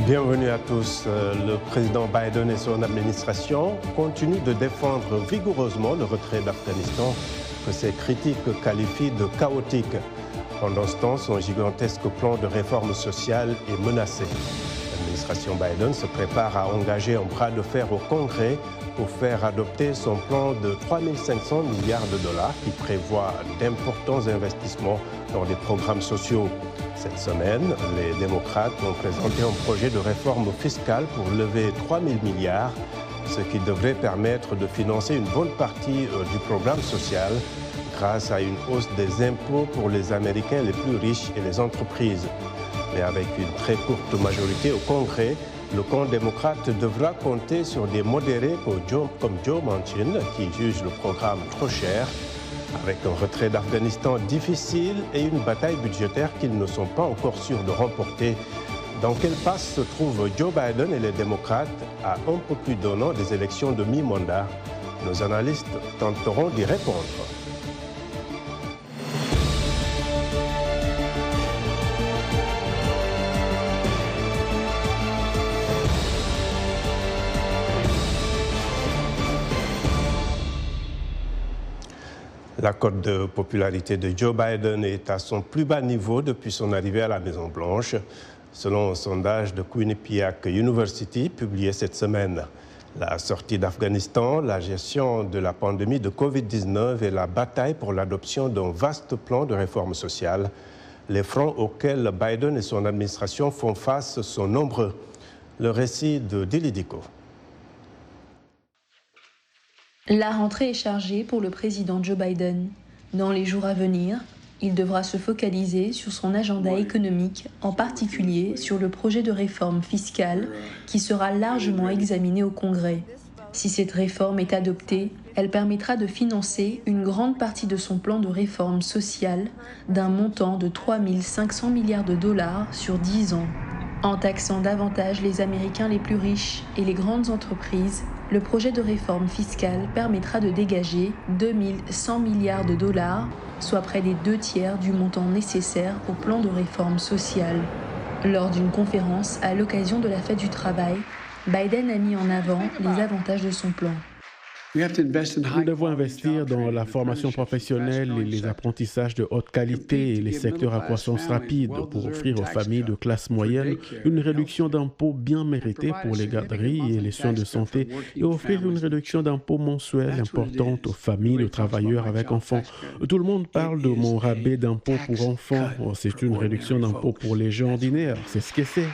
Bienvenue à tous. Le président Biden et son administration continuent de défendre vigoureusement le retrait d'Afghanistan que ses critiques qualifient de chaotique. Pendant ce temps, son gigantesque plan de réforme sociale est menacé. L'administration Biden se prépare à engager un bras de fer au Congrès pour faire adopter son plan de 3 500 milliards de dollars qui prévoit d'importants investissements dans des programmes sociaux. Cette semaine, les démocrates ont présenté un projet de réforme fiscale pour lever 3 000 milliards, ce qui devrait permettre de financer une bonne partie du programme social grâce à une hausse des impôts pour les Américains les plus riches et les entreprises. Mais avec une très courte majorité au Congrès, le camp démocrate devra compter sur des modérés comme Joe Manchin, qui juge le programme trop cher. Avec un retrait d'Afghanistan difficile et une bataille budgétaire qu'ils ne sont pas encore sûrs de remporter, dans quelle passe se trouvent Joe Biden et les démocrates à un peu plus d'un an des élections de mi-mandat? Nos analystes tenteront d'y répondre. La cote de popularité de Joe Biden est à son plus bas niveau depuis son arrivée à la Maison-Blanche, selon un sondage de Quinnipiac University publié cette semaine. La sortie d'Afghanistan, la gestion de la pandémie de Covid-19 et la bataille pour l'adoption d'un vaste plan de réforme sociale, les fronts auxquels Biden et son administration font face sont nombreux. Le récit de Dili Diko. La rentrée est chargée pour le président Joe Biden. Dans les jours à venir, il devra se focaliser sur son agenda économique, en particulier sur le projet de réforme fiscale qui sera largement examiné au Congrès. Si cette réforme est adoptée, elle permettra de financer une grande partie de son plan de réforme sociale d'un montant de 3 500 milliards de dollars sur 10 ans. En taxant davantage les Américains les plus riches et les grandes entreprises, le projet de réforme fiscale permettra de dégager 2 100 milliards de dollars, soit près des 2/3 du montant nécessaire au plan de réforme sociale. Lors d'une conférence à l'occasion de la fête du travail, Biden a mis en avant les avantages de son plan. Nous devons investir dans la formation professionnelle et les apprentissages de haute qualité et les secteurs à croissance rapide pour offrir aux familles de classe moyenne une réduction d'impôts bien méritée pour les garderies et les soins de santé et offrir une réduction d'impôts mensuelle importante aux familles de travailleurs avec enfants. Tout le monde parle de mon rabais d'impôts pour enfants. C'est une réduction d'impôts pour les gens ordinaires, c'est ce que c'est.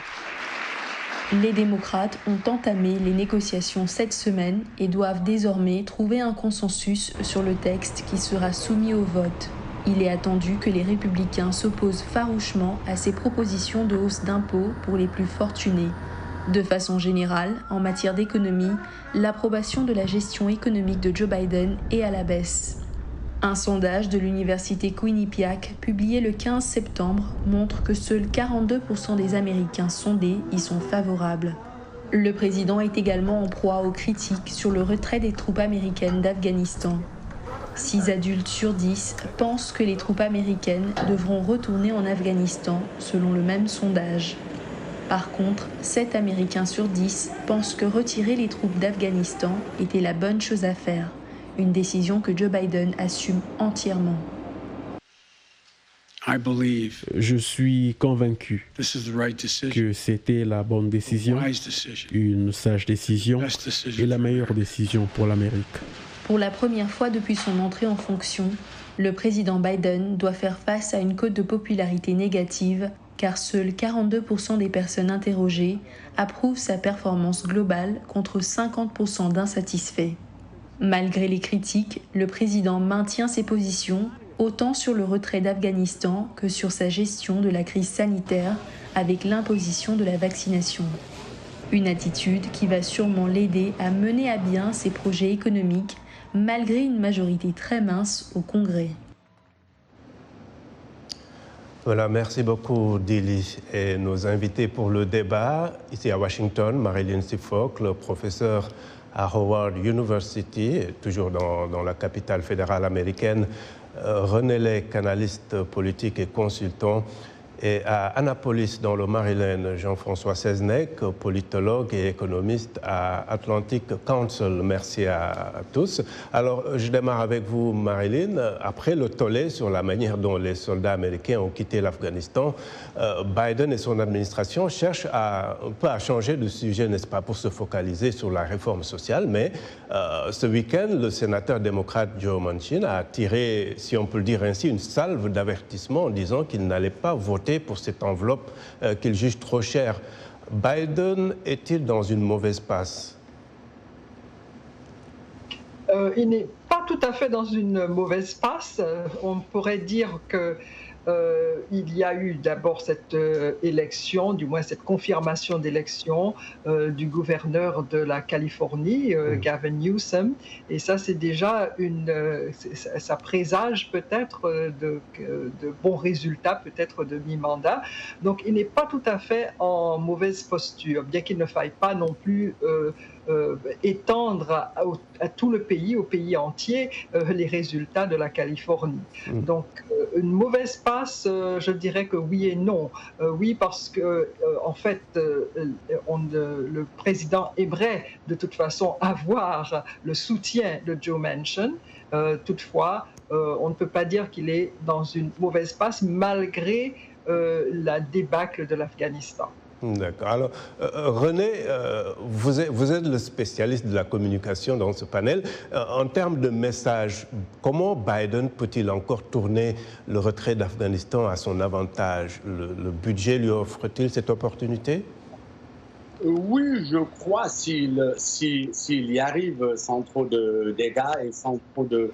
Les démocrates ont entamé les négociations cette semaine et doivent désormais trouver un consensus sur le texte qui sera soumis au vote. Il est attendu que les républicains s'opposent farouchement à ces propositions de hausse d'impôts pour les plus fortunés. De façon générale, en matière d'économie, l'approbation de la gestion économique de Joe Biden est à la baisse. Un sondage de l'université Quinnipiac, publié le 15 septembre, montre que seuls 42% des Américains sondés y sont favorables. Le président est également en proie aux critiques sur le retrait des troupes américaines d'Afghanistan. 6 adultes sur 10 pensent que les troupes américaines devront retourner en Afghanistan, selon le même sondage. Par contre, 7 Américains sur 10 pensent que retirer les troupes d'Afghanistan était la bonne chose à faire. Une décision que Joe Biden assume entièrement. Je suis convaincu que c'était la bonne décision, une sage décision et la meilleure décision pour l'Amérique. Pour la première fois depuis son entrée en fonction, le président Biden doit faire face à une cote de popularité négative car seuls 42% des personnes interrogées approuvent sa performance globale contre 50% d'insatisfaits. Malgré les critiques, le président maintient ses positions autant sur le retrait d'Afghanistan que sur sa gestion de la crise sanitaire avec l'imposition de la vaccination. Une attitude qui va sûrement l'aider à mener à bien ses projets économiques malgré une majorité très mince au Congrès. Voilà, merci beaucoup Dili. Et nos invités pour le débat, ici à Washington, Marilyn Sifocle, professeure à Howard University, toujours dans la capitale fédérale américaine, René Lec, analyste politique et consultant, Et à Annapolis, dans le Maryland, Jean-François Seznec, politologue et économiste à Atlantic Council. Merci à tous. Alors, je démarre avec vous, Marilyn. Après le tollé sur la manière dont les soldats américains ont quitté l'Afghanistan, Biden et son administration cherchent un peu à changer de sujet, n'est-ce pas, pour se focaliser sur la réforme sociale. Mais ce week-end, le sénateur démocrate Joe Manchin a tiré, si on peut le dire ainsi, une salve d'avertissement en disant qu'il n'allait pas voter pour cette enveloppe qu'il juge trop chère. Biden est-il dans une mauvaise passe? Il n'est pas tout à fait dans une mauvaise passe. On pourrait dire que il y a eu d'abord cette élection, du moins cette confirmation d'élection du gouverneur de la Californie, Gavin Newsom, et ça c'est déjà ça présage peut-être de bons résultats, peut-être de mi-mandat. Donc il n'est pas tout à fait en mauvaise posture, bien qu'il ne faille pas non plus étendre à tout le pays, au pays entier, les résultats de la Californie. Donc, une mauvaise passe, je dirais que oui et non. Oui, parce que, en fait, le président aimerait de toute façon avoir le soutien de Joe Manchin. Toutefois, on ne peut pas dire qu'il est dans une mauvaise passe malgré la débâcle de l'Afghanistan. D'accord. Alors, René, vous êtes le spécialiste de la communication dans ce panel. En termes de message, comment Biden peut-il encore tourner le retrait d'Afghanistan à son avantage? Le budget lui offre-t-il cette opportunité? Oui, je crois s'il y arrive sans trop de dégâts et sans trop de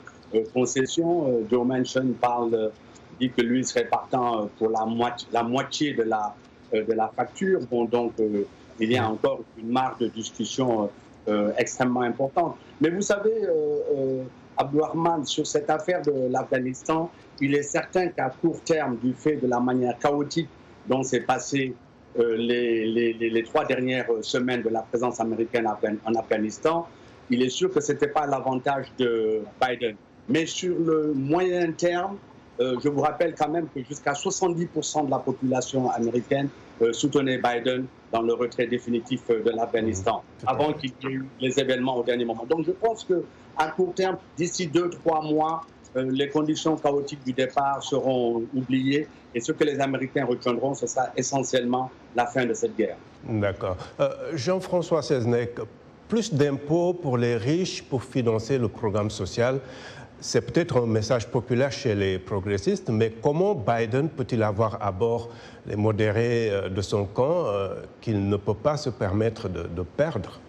concessions. Joe Manchin dit que lui serait partant pour la moitié de la facture. Bon, donc, il y a encore une marge de discussion extrêmement importante. Mais vous savez, Abdourahmane, sur cette affaire de l'Afghanistan, il est certain qu'à court terme, du fait de la manière chaotique dont s'est passé les 3 dernières semaines de la présence américaine en Afghanistan, il est sûr que ce n'était pas l'avantage de Biden. Mais sur le moyen terme, je vous rappelle quand même que jusqu'à 70% de la population américaine soutenait Biden dans le retrait définitif de l'Afghanistan, avant qu'il y ait eu les événements au dernier moment. Donc je pense qu'à court terme, d'ici 2-3 mois, les conditions chaotiques du départ seront oubliées et ce que les Américains retiendront, ce sera essentiellement la fin de cette guerre. D'accord. Jean-François Seznec, plus d'impôts pour les riches pour financer le programme social, c'est peut-être un message populaire chez les progressistes, mais comment Biden peut-il avoir à bord les modérés de son camp qu'il ne peut pas se permettre de perdre?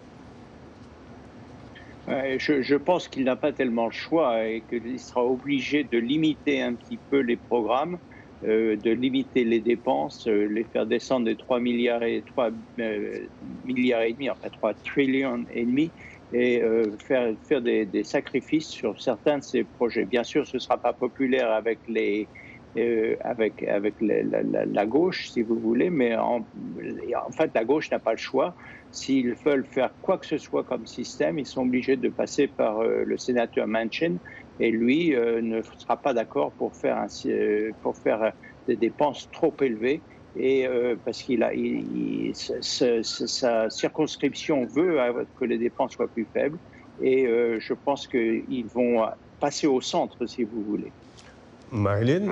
Je pense qu'il n'a pas tellement le choix et qu'il sera obligé de limiter un petit peu les programmes, de limiter les dépenses, les faire descendre de 3 milliards et demi, enfin 3 trillions et demi, et faire des sacrifices sur certains de ces projets. Bien sûr, ce ne sera pas populaire avec la gauche, si vous voulez, mais en fait, la gauche n'a pas le choix. S'ils veulent faire quoi que ce soit comme système, ils sont obligés de passer par le sénateur Manchin, et lui ne sera pas d'accord pour faire des dépenses trop élevées, et parce sa circonscription veut que les dépenses soient plus faibles, et je pense qu'ils vont passer au centre, si vous voulez. Marilyn,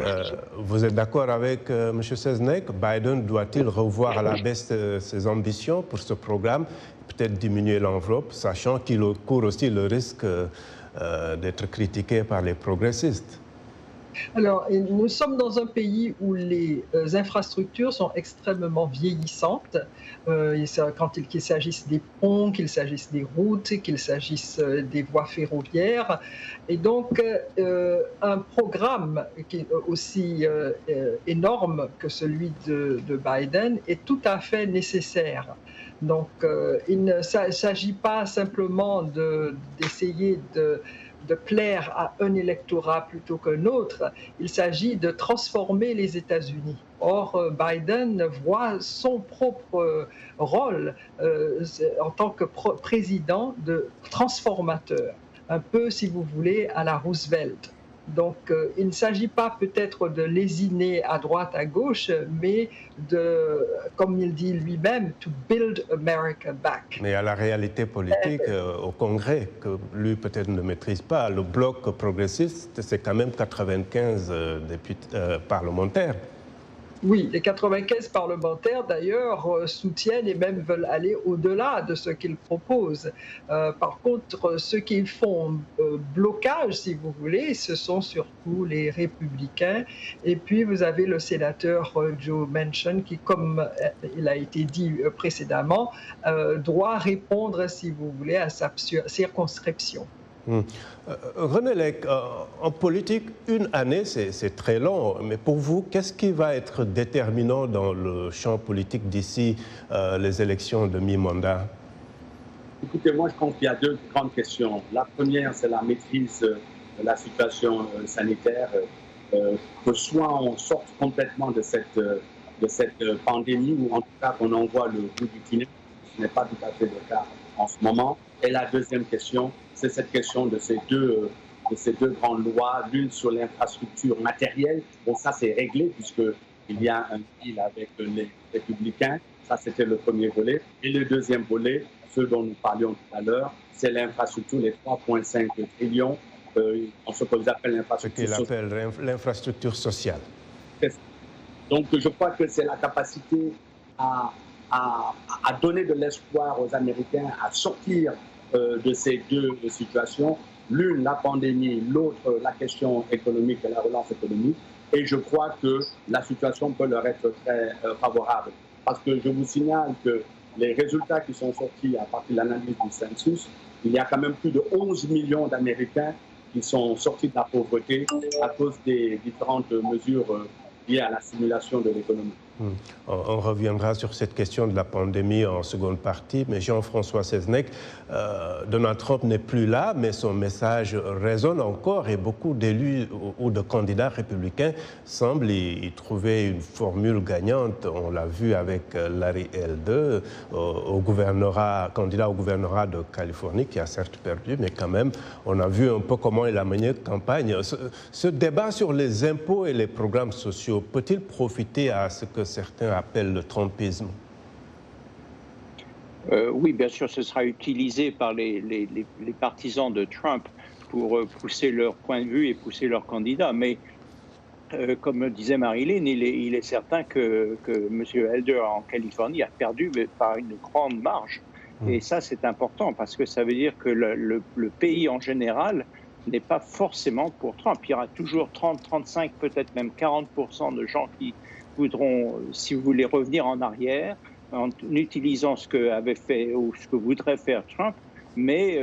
vous êtes d'accord avec M. Seznec? Biden doit-il revoir à la baisse ses ambitions pour ce programme, peut-être diminuer l'enveloppe, sachant qu'il court aussi le risque d'être critiqué par les progressistes? Alors, nous sommes dans un pays où les infrastructures sont extrêmement vieillissantes, qu'il s'agisse des ponts, qu'il s'agisse des routes, qu'il s'agisse des voies ferroviaires. Et donc, un programme qui est aussi énorme que celui de Biden est tout à fait nécessaire. Donc, il ne s'agit pas simplement d'essayer de plaire à un électorat plutôt qu'un autre, il s'agit de transformer les États-Unis. Or, Biden voit son propre rôle en tant que président de transformateur, un peu, si vous voulez, à la Roosevelt. Donc, il ne s'agit pas peut-être de lésiner à droite, à gauche, mais de, comme il dit lui-même, to build America back. Mais à la réalité politique au Congrès, que lui peut-être ne maîtrise pas, le bloc progressiste, c'est quand même 95 parlementaires. Oui, les 95 parlementaires, d'ailleurs, soutiennent et même veulent aller au-delà de ce qu'ils proposent. Par contre, ceux qui font blocage, si vous voulez, ce sont surtout les républicains. Et puis, vous avez le sénateur Joe Manchin qui, comme il a été dit précédemment, doit répondre, si vous voulez, à sa circonscription. René Lec, en politique, une année, c'est très long. Mais pour vous, qu'est-ce qui va être déterminant dans le champ politique d'ici les élections de mi-mandat? Écoutez, moi, je pense qu'il y a deux grandes questions. La première, c'est la maîtrise de la situation sanitaire. Que soit on sorte complètement de cette pandémie, ou en tout cas qu'on en voit le bout du tunnel. Ce n'est pas tout à fait le cas en ce moment. Et la deuxième question, c'est cette question de ces deux grandes lois, l'une sur l'infrastructure matérielle. Bon, ça c'est réglé puisqu'il y a un deal avec les républicains. Ça, c'était le premier volet. Et le deuxième volet, ce dont nous parlions tout à l'heure, c'est l'infrastructure, les 3,5 trillions, en ce qu'on appelle l'infrastructure sociale. Ce qu'il appelle l'infrastructure sociale. Donc, je crois que c'est la capacité à donner de l'espoir aux Américains, à sortir de ces deux situations, l'une la pandémie, l'autre la question économique et la relance économique. Et je crois que la situation peut leur être très favorable. Parce que je vous signale que les résultats qui sont sortis à partir de l'analyse du census, il y a quand même plus de 11 millions d'Américains qui sont sortis de la pauvreté à cause des différentes mesures liées à la stimulation de l'économie. On reviendra sur cette question de la pandémie en seconde partie, mais Jean-François Seznec, Donald Trump n'est plus là, mais son message résonne encore et beaucoup d'élus ou de candidats républicains semblent y trouver une formule gagnante. On l'a vu avec Larry Elder, candidat au gouvernorat de Californie, qui a certes perdu, mais quand même, on a vu un peu comment il a mené campagne. Ce débat sur les impôts et les programmes sociaux peut-il profiter à ce que certains appellent le trumpisme? Oui, bien sûr, ce sera utilisé par les partisans de Trump pour pousser leur point de vue et pousser leur candidat. Mais comme disait Marilyn, il est certain que M. Elder en Californie a perdu par une grande marge. Et ça, c'est important parce que ça veut dire que le pays en général n'est pas forcément pour Trump. Il y aura toujours 30, 35, peut-être même 40% de gens qui voudront, si vous voulez, revenir en arrière en utilisant ce que avait fait ou ce que voudrait faire Trump. Mais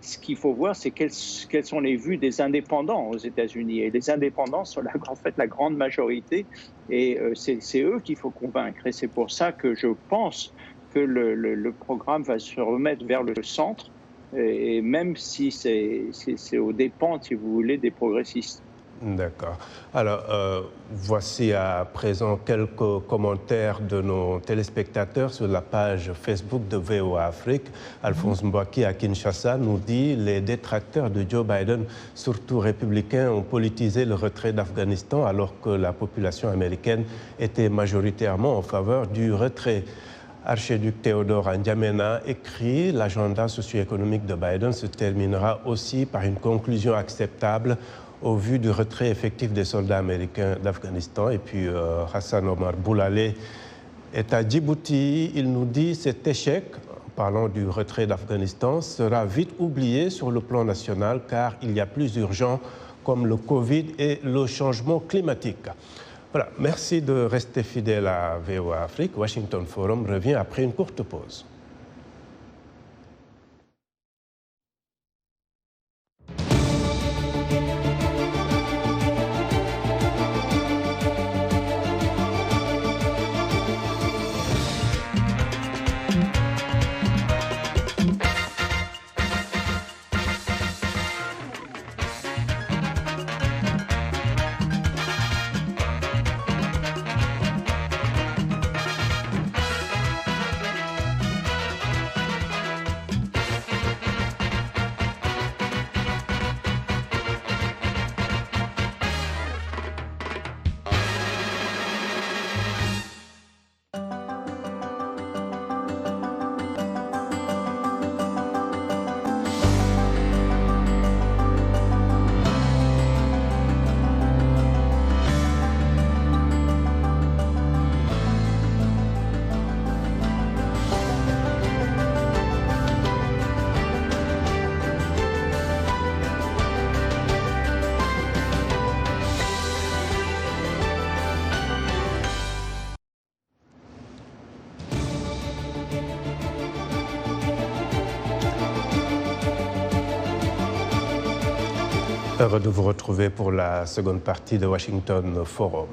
ce qu'il faut voir, c'est quelles sont les vues des indépendants aux États-Unis. Et les indépendants sont en fait la grande majorité. Et c'est eux qu'il faut convaincre. Et c'est pour ça que je pense que le programme va se remettre vers le centre. Et même si c'est aux dépens, si vous voulez, des progressistes. D'accord. Alors, voici à présent quelques commentaires de nos téléspectateurs sur la page Facebook de VOA Afrique. Alphonse Mbouaki à Kinshasa nous dit « Les détracteurs de Joe Biden, surtout républicains, ont politisé le retrait d'Afghanistan alors que la population américaine était majoritairement en faveur du retrait ». Archiduc Théodore N'Djamena écrit « L'agenda socio-économique de Biden se terminera aussi par une conclusion acceptable au vu du retrait effectif des soldats américains d'Afghanistan. » Et puis Hassan Omar Boulalé est à Djibouti. Il nous dit « Cet échec, en parlant du retrait d'Afghanistan, sera vite oublié sur le plan national car il y a plus urgent comme le Covid et le changement climatique. » Voilà, merci de rester fidèle à VOA Afrique. Washington Forum revient après une courte pause. Heureux de vous retrouver pour la seconde partie de Washington Forum.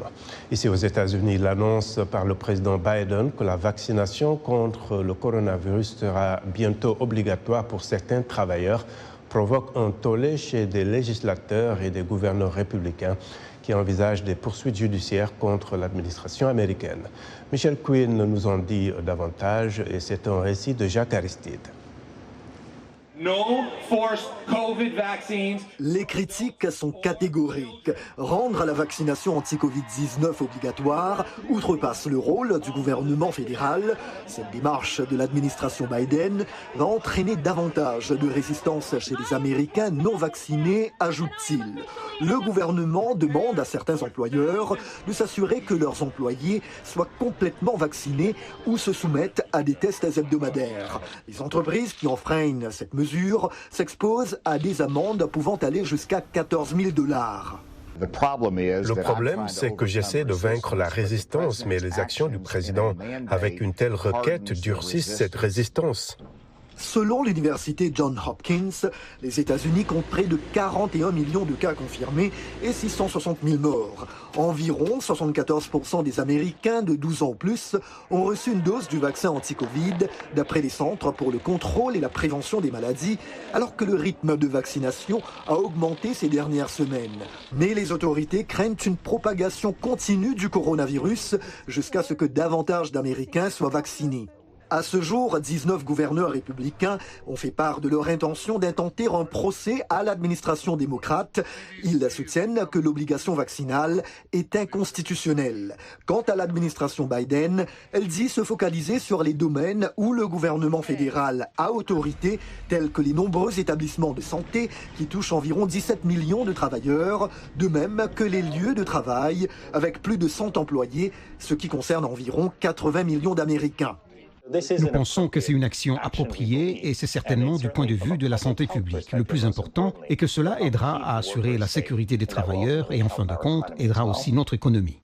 Ici aux États-Unis, l'annonce par le président Biden que la vaccination contre le coronavirus sera bientôt obligatoire pour certains travailleurs provoque un tollé chez des législateurs et des gouverneurs républicains qui envisagent des poursuites judiciaires contre l'administration américaine. Michel Quinn nous en dit davantage et c'est un récit de Jacques Aristide. No forced COVID vaccines. Les critiques sont catégoriques. Rendre la vaccination anti-Covid-19 obligatoire outrepasse le rôle du gouvernement fédéral. Cette démarche de l'administration Biden va entraîner davantage de résistance chez les Américains non vaccinés, ajoute-t-il. Le gouvernement demande à certains employeurs de s'assurer que leurs employés soient complètement vaccinés ou se soumettent à des tests hebdomadaires. Les entreprises qui enfreignent cette mesure s'exposent à des amendes pouvant aller jusqu'à $14 000. Le problème, c'est que j'essaie de vaincre la résistance, mais les actions du président avec une telle requête durcissent cette résistance. Selon l'université Johns Hopkins, les États-Unis comptent près de 41 millions de cas confirmés et 660 000 morts. Environ 74% des Américains de 12 ans ou plus ont reçu une dose du vaccin anti-Covid, d'après les Centres pour le contrôle et la prévention des maladies, alors que le rythme de vaccination a augmenté ces dernières semaines. Mais les autorités craignent une propagation continue du coronavirus jusqu'à ce que davantage d'Américains soient vaccinés. À ce jour, 19 gouverneurs républicains ont fait part de leur intention d'intenter un procès à l'administration démocrate. Ils soutiennent que l'obligation vaccinale est inconstitutionnelle. Quant à l'administration Biden, elle dit se focaliser sur les domaines où le gouvernement fédéral a autorité, tels que les nombreux établissements de santé qui touchent environ 17 millions de travailleurs, de même que les lieux de travail, avec plus de 100 employés, ce qui concerne environ 80 millions d'Américains. Nous pensons que c'est une action appropriée et c'est certainement du point de vue de la santé publique. Le plus important est que cela aidera à assurer la sécurité des travailleurs et en fin de compte aidera aussi notre économie.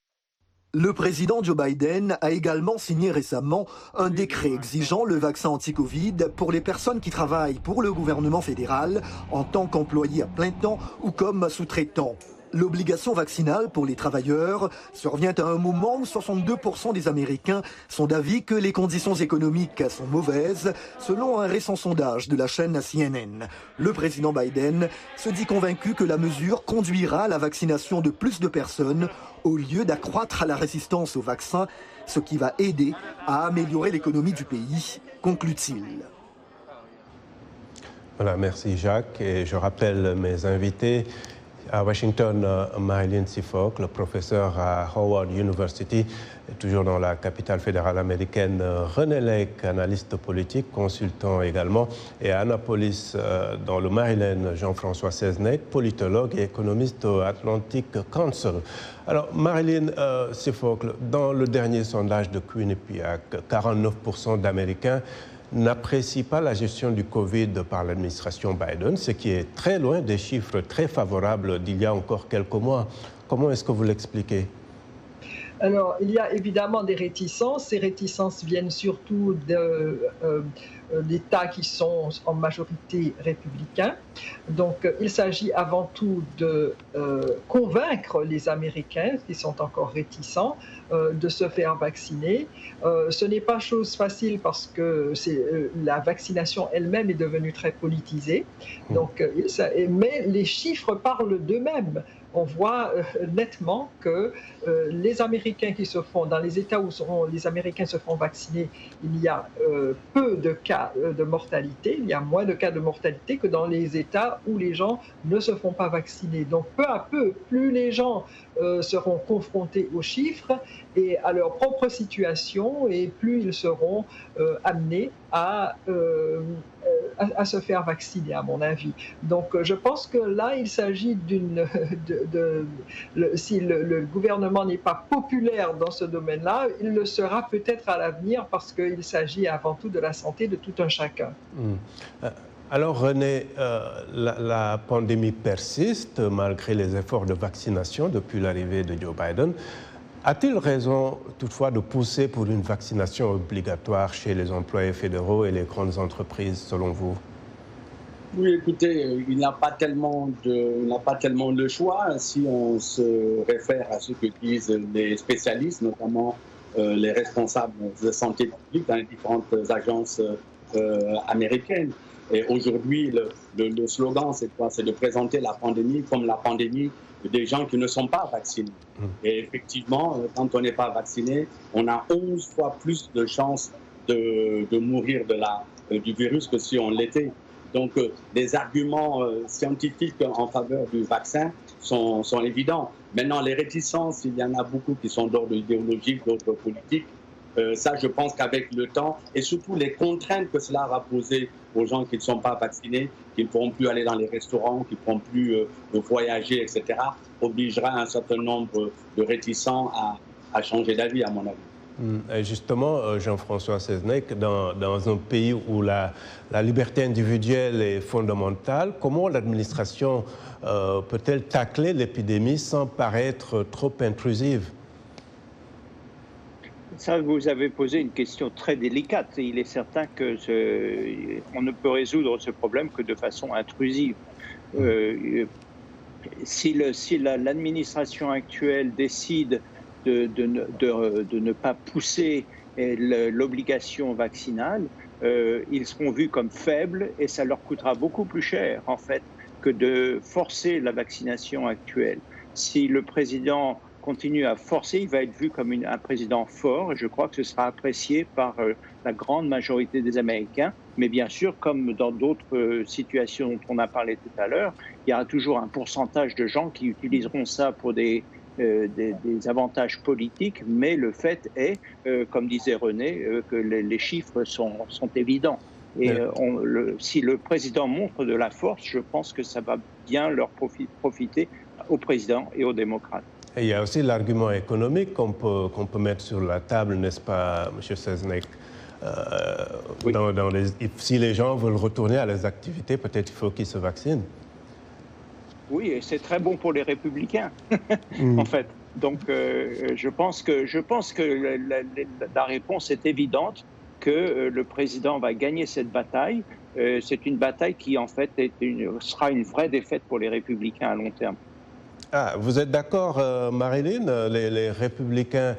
Le président Joe Biden a également signé récemment un décret exigeant le vaccin anti-Covid pour les personnes qui travaillent pour le gouvernement fédéral en tant qu'employés à plein temps ou comme sous-traitants. L'obligation vaccinale pour les travailleurs survient à un moment où 62% des Américains sont d'avis que les conditions économiques sont mauvaises, selon un récent sondage de la chaîne CNN. Le président Biden se dit convaincu que la mesure conduira à la vaccination de plus de personnes au lieu d'accroître la résistance au vaccin, ce qui va aider à améliorer l'économie du pays, conclut-il. Voilà, merci Jacques. Et je rappelle mes invités. À Washington, Marilyn Seafolk, le professeur à Howard University, et toujours dans la capitale fédérale américaine, René Lake, analyste politique, consultant également, et à Annapolis, dans le Maryland, Jean-François Seznec, politologue et économiste au Atlantic Council. Alors, Marilyn Seafolk, dans le dernier sondage de Quinnipiac, 49% d'Américains n'apprécie pas la gestion du Covid par l'administration Biden, ce qui est très loin des chiffres très favorables d'il y a encore quelques mois. Comment est-ce que vous l'expliquez ? Alors, il y a évidemment des réticences. Ces réticences viennent surtout d'États qui sont en majorité républicains. Donc, il s'agit avant tout de convaincre les Américains, qui sont encore réticents, de se faire vacciner. Ce n'est pas chose facile parce que la vaccination elle-même est devenue très politisée. Donc, mais les chiffres parlent d'eux-mêmes. On voit nettement que les Américains qui se font, dans les États où les Américains se font vacciner, il y a peu de cas de mortalité, il y a moins de cas de mortalité que dans les États où les gens ne se font pas vacciner. Donc peu à peu, plus les gens seront confrontés aux chiffres et à leur propre situation, et plus ils seront amenés à se faire vacciner, à mon avis. Donc, je pense que là, il s'agit si le gouvernement n'est pas populaire dans ce domaine-là, il le sera peut-être à l'avenir parce qu'il s'agit avant tout de la santé de tout un chacun. Alors, René, la pandémie persiste malgré les efforts de vaccination depuis l'arrivée de Joe Biden. A-t-il raison, toutefois, de pousser pour une vaccination obligatoire chez les employés fédéraux et les grandes entreprises, selon vous? Oui, écoutez, il n'a pas tellement le choix si on se réfère à ce que disent les spécialistes, notamment les responsables de santé publique dans les différentes agences américaines. Et aujourd'hui, le slogan, c'est quoi? C'est de présenter la pandémie comme la pandémie des gens qui ne sont pas vaccinés. Et effectivement, quand on n'est pas vacciné, on a 11 fois plus de chances de mourir du virus que si on l'était. Donc, les arguments scientifiques en faveur du vaccin sont évidents. Maintenant, les réticences, il y en a beaucoup qui sont d'ordre idéologique, d'autres politiques. Ça, je pense qu'avec le temps, et surtout les contraintes que cela va poser aux gens qui ne sont pas vaccinés, qui ne pourront plus aller dans les restaurants, qui ne pourront plus voyager, etc., obligera un certain nombre de réticents à changer d'avis, à mon avis. Et justement, Jean-François Seznec, dans un pays où la liberté individuelle est fondamentale, comment l'administration peut-elle tacler l'épidémie sans paraître trop intrusive? Ça, vous avez posé une question très délicate. Il est certain qu'on ne peut résoudre ce problème que de façon intrusive. Si l'administration actuelle décide de ne pas pousser l'obligation vaccinale, ils seront vus comme faibles et ça leur coûtera beaucoup plus cher, en fait, que de forcer la vaccination actuelle. Si le président continue à forcer, il va être vu comme un président fort et je crois que ce sera apprécié par la grande majorité des Américains. Mais bien sûr, comme dans d'autres situations dont on a parlé tout à l'heure, il y aura toujours un pourcentage de gens qui utiliseront ça pour des avantages politiques, mais le fait est, comme disait René, que les chiffres sont évidents. Et si le président montre de la force, je pense que ça va bien leur profiter au président et aux démocrates. Et il y a aussi l'argument économique qu'on peut mettre sur la table, n'est-ce pas, M. Seznec? Oui. Si les gens veulent retourner à leurs activités, peut-être il faut qu'ils se vaccinent. Oui, et c'est très bon pour les républicains, en fait. Donc, je pense que la réponse est évidente, que le président va gagner cette bataille. C'est une bataille qui, en fait, sera une vraie défaite pour les républicains à long terme. Ah, vous êtes d'accord, Marilyn? Les républicains,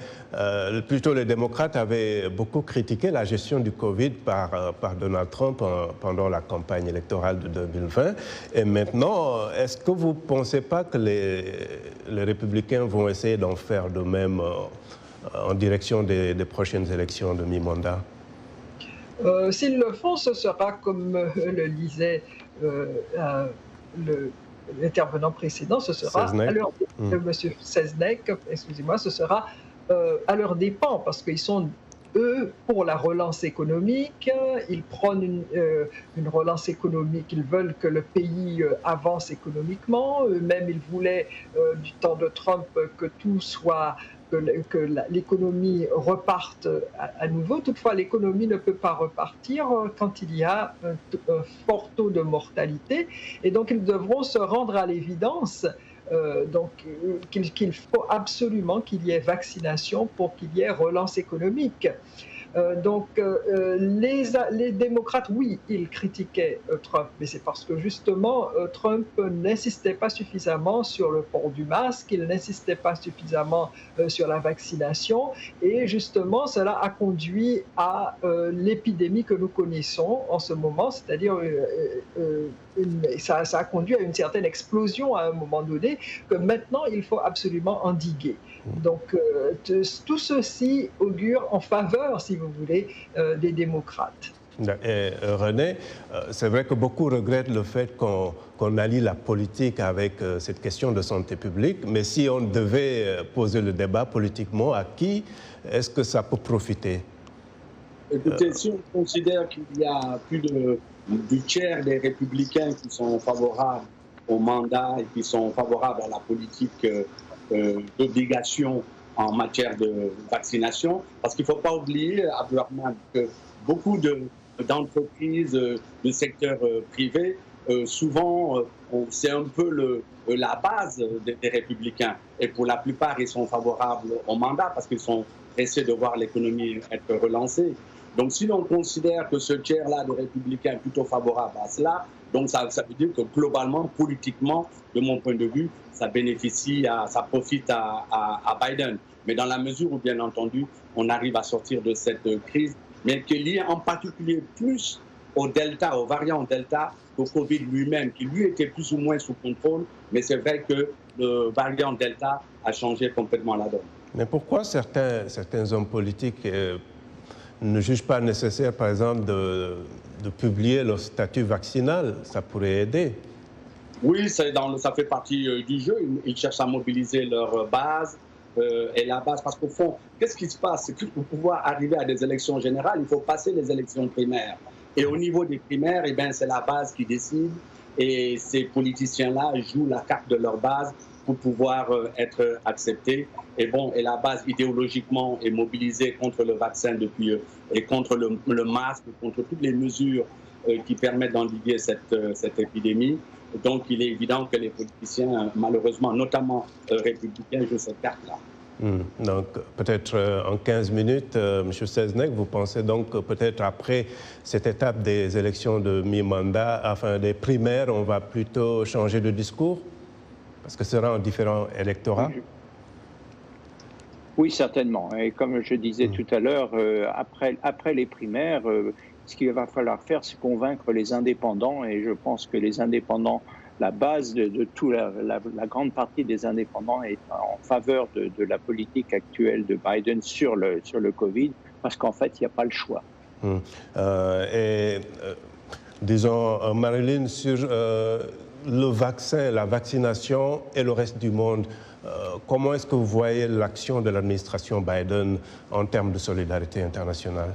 plutôt les démocrates, avaient beaucoup critiqué la gestion du Covid par Donald Trump pendant la campagne électorale de 2020. Et maintenant, est-ce que vous ne pensez pas que les républicains vont essayer d'en faire de même en direction des prochaines élections de mi-mandat? S'ils le font, ce sera, comme le disait l'intervenant précédent, ce sera à leur Monsieur Seznec, excusez-moi, ce sera à leur dépens parce qu'ils sont eux pour la relance économique, ils prônent une relance économique, ils veulent que le pays avance économiquement, eux-mêmes ils voulaient du temps de Trump que tout soit que l'économie reparte à nouveau. Toutefois, l'économie ne peut pas repartir quand il y a un fort taux de mortalité. Et donc, ils devront se rendre à l'évidence qu'il faut absolument qu'il y ait vaccination pour qu'il y ait relance économique. Les démocrates, oui, ils critiquaient Trump, mais c'est parce que justement, Trump n'insistait pas suffisamment sur le port du masque, il n'insistait pas suffisamment sur la vaccination, et justement, cela a conduit à l'épidémie que nous connaissons en ce moment, c'est-à-dire ça a conduit à une certaine explosion à un moment donné, que maintenant, il faut absolument endiguer. Donc, tout ceci augure en faveur, si vous voulez, des démocrates. Et René, c'est vrai que beaucoup regrettent le fait qu'on allie la politique avec cette question de santé publique, mais si on devait poser le débat politiquement, à qui est-ce que ça peut profiter? Écoutez, si on considère qu'il y a plus du tiers des républicains qui sont favorables au mandat et qui sont favorables à la politique d'obligation en matière de vaccination, parce qu'il ne faut pas oublier, Abdourahmane, que beaucoup d'entreprises du secteur privé, souvent, c'est un peu la base des républicains. Et pour la plupart, ils sont favorables au mandat parce qu'ils sont pressés de voir l'économie être relancée. Donc, si l'on considère que ce tiers-là de républicains est plutôt favorable à cela, Donc ça veut dire que globalement, politiquement, de mon point de vue, ça profite à Biden. Mais dans la mesure où, bien entendu, on arrive à sortir de cette crise, mais qui est liée en particulier plus au Delta, au variant Delta, qu'au Covid lui-même, qui lui était plus ou moins sous contrôle. Mais c'est vrai que le variant Delta a changé complètement la donne. Mais pourquoi certains hommes politiques ne jugent pas nécessaire, par exemple, de publier leur statut vaccinal? Ça pourrait aider. Oui, ça fait partie du jeu. Ils cherchent à mobiliser leur base. Et la base, parce qu'au fond, qu'est-ce qui se passe? C'est que pour pouvoir arriver à des élections générales, il faut passer les élections primaires. Et au niveau des primaires, eh bien, c'est la base qui décide. Et ces politiciens-là jouent la carte de leur base pour pouvoir être acceptés. Et la base idéologiquement est mobilisée contre le vaccin et contre le masque, contre toutes les mesures qui permettent d'endiguer cette épidémie. Donc, il est évident que les politiciens, malheureusement, notamment républicains, jouent cette carte-là. Donc, peut-être en 15 minutes, M. Seznec, vous pensez donc que peut-être après cette étape des élections de mi-mandat, enfin des primaires, on va plutôt changer de discours? Parce que ce sera un différent électorat? Oui, certainement. Et comme je disais tout à l'heure, après les primaires, ce qu'il va falloir faire, c'est convaincre les indépendants. Et je pense que les indépendants, la base de tout, la grande partie des indépendants est en faveur de la politique actuelle de Biden sur le Covid, parce qu'en fait, il n'y a pas le choix. Disons, Marilyn, sur le vaccin, la vaccination et le reste du monde, comment est-ce que vous voyez l'action de l'administration Biden en termes de solidarité internationale?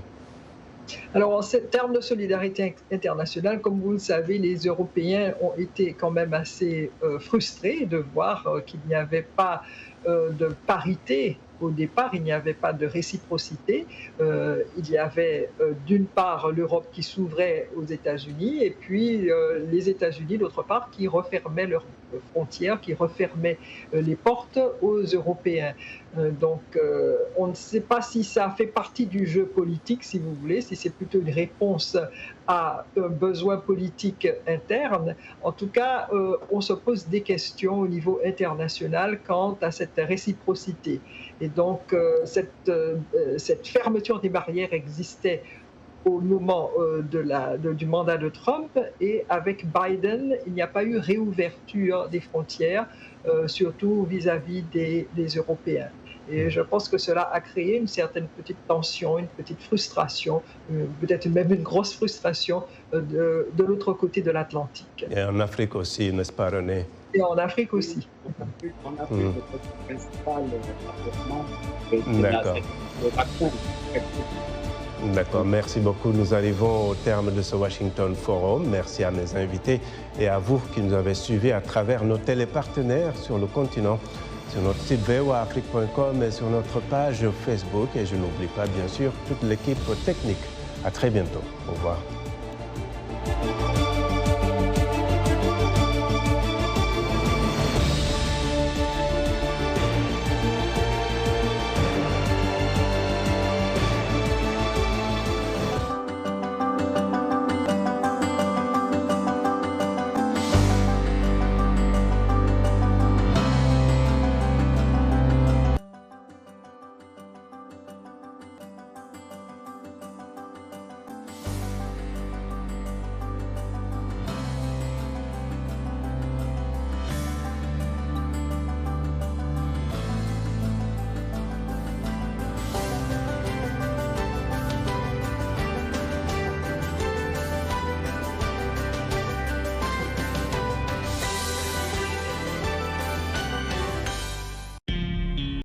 Alors, en termes de solidarité internationale, comme vous le savez, les Européens ont été quand même assez frustrés de voir qu'il n'y avait pas de parité. Au départ, il n'y avait pas de réciprocité. Il y avait d'une part l'Europe qui s'ouvrait aux États-Unis et puis les États-Unis, d'autre part, qui refermaient leurs frontières, qui refermaient les portes aux Européens. Donc, on ne sait pas si ça fait partie du jeu politique, si vous voulez, si c'est plutôt une réponse à un besoin politique interne. En tout cas, on se pose des questions au niveau international quant à cette réciprocité. Et donc, cette fermeture des barrières existait au moment du mandat de Trump, et avec Biden, il n'y a pas eu réouverture des frontières, surtout vis-à-vis des Européens. Et je pense que cela a créé une certaine petite tension, une petite frustration, peut-être même une grosse frustration de l'autre côté de l'Atlantique. Et en Afrique aussi, n'est-ce pas, René? Et en Afrique aussi. En Afrique, le principal D'accord. D'accord, merci beaucoup. Nous arrivons au terme de ce Washington Forum. Merci à mes invités et à vous qui nous avez suivis à travers nos télépartenaires sur le continent, sur notre site voaafrique.com et sur notre page Facebook. Et je n'oublie pas, bien sûr, toute l'équipe technique. À très bientôt. Au revoir.